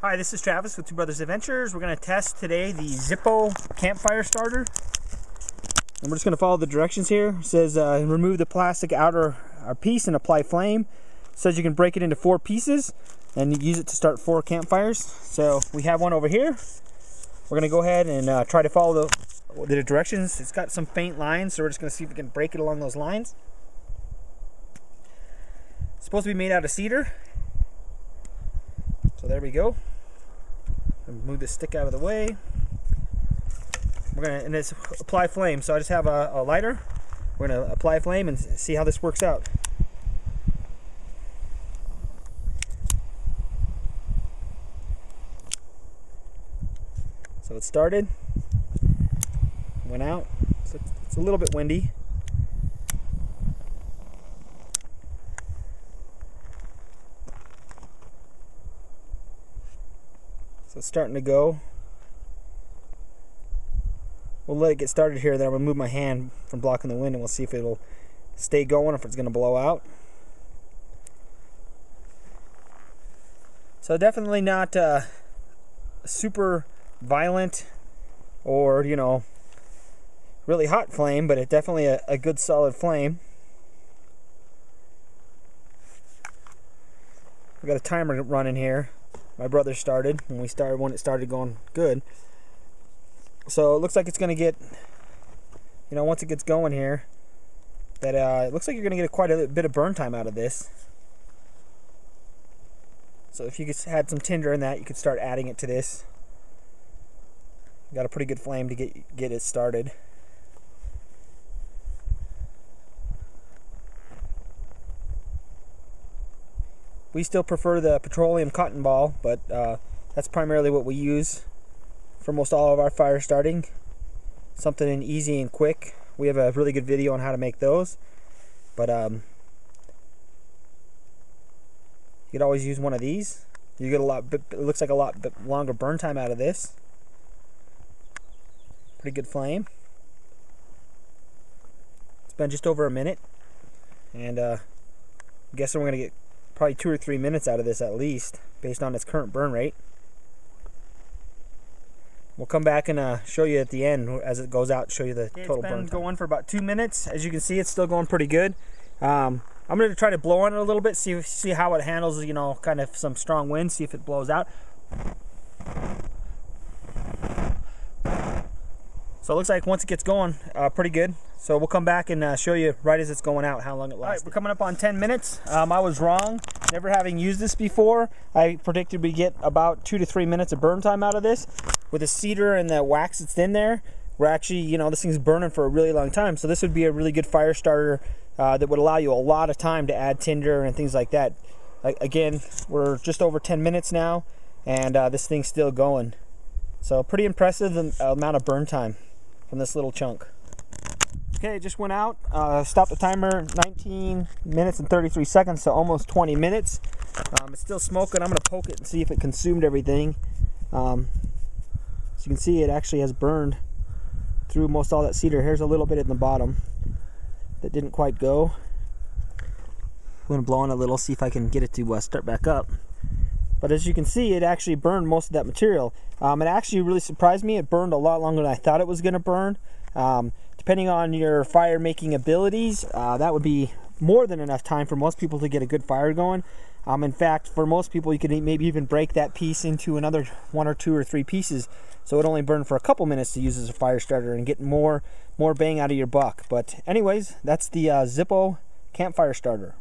Hi, this is Travis with Two Brothers Adventures. We're going to test today the Zippo campfire starter. And we're just going to follow the directions here. It says remove the plastic outer piece and apply flame. It says you can break it into 4 pieces and use it to start 4 campfires. So we have one over here. We're going to go ahead and try to follow the directions. It's got some faint lines, so we're just going to see if we can break it along those lines. It's supposed to be made out of cedar. So there we go. Move this stick out of the way. And it's apply flame. So I just have a lighter. We're gonna apply flame and see how this works out. So it started, went out. So it's a little bit windy. So it's starting to go. We'll let it get started here, then I'm going to move my hand from blocking the wind and we'll see if it'll stay going or if it's going to blow out. So definitely not super violent or, you know, really hot flame, but it's definitely a good solid flame. We've got a timer running here. My brother started when it started going good. So it looks like it's going to get, you know, once it gets going here, that it looks like you're going to get quite a bit of burn time out of this. So if you just had some tinder in that, you could start adding it to this. Got a pretty good flame to get it started. We still prefer the petroleum cotton ball, but that's primarily what we use for most all of our fire starting. Something easy and quick. We have a really good video on how to make those, but you could always use one of these. You get it looks like a lot longer burn time out of this. Pretty good flame. It's been just over a minute, and I'm guessing we're gonna get probably 2 or 3 minutes out of this at least, based on its current burn rate. We'll come back and show you at the end as it goes out, show you the total burn time. It's been going for about 2 minutes. As you can see, it's still going pretty good. I'm going to try to blow on it a little bit, see how it handles, you know, kind of some strong wind, see if it blows out. So it looks like once it gets going, pretty good. So we'll come back and show you right as it's going out how long it lasts. All right, we're coming up on 10 minutes. I was wrong. Never having used this before, I predicted we get about 2 to 3 minutes of burn time out of this. With the cedar and the wax that's in there, we're actually, you know, this thing's burning for a really long time. So this would be a really good fire starter that would allow you a lot of time to add tinder and things like that. Again, we're just over 10 minutes now, and this thing's still going. So pretty impressive amount of burn time from this little chunk. Okay, it just went out. Stopped the timer, 19 minutes and 33 seconds, so almost 20 minutes. It's still smoking. I'm going to poke it and see if it consumed everything. As you can see, it actually has burned through most all that cedar. Here's a little bit in the bottom that didn't quite go. I'm going to blow on a little, see if I can get it to start back up. But as you can see, it actually burned most of that material. It actually really surprised me. It burned a lot longer than I thought it was going to burn. Depending on your fire making abilities, that would be more than enough time for most people to get a good fire going. In fact, for most people, you could maybe even break that piece into another 1 or 2 or 3 pieces, so it only burned for a couple minutes to use as a fire starter and get more bang out of your buck. But anyways, that's the Zippo campfire starter.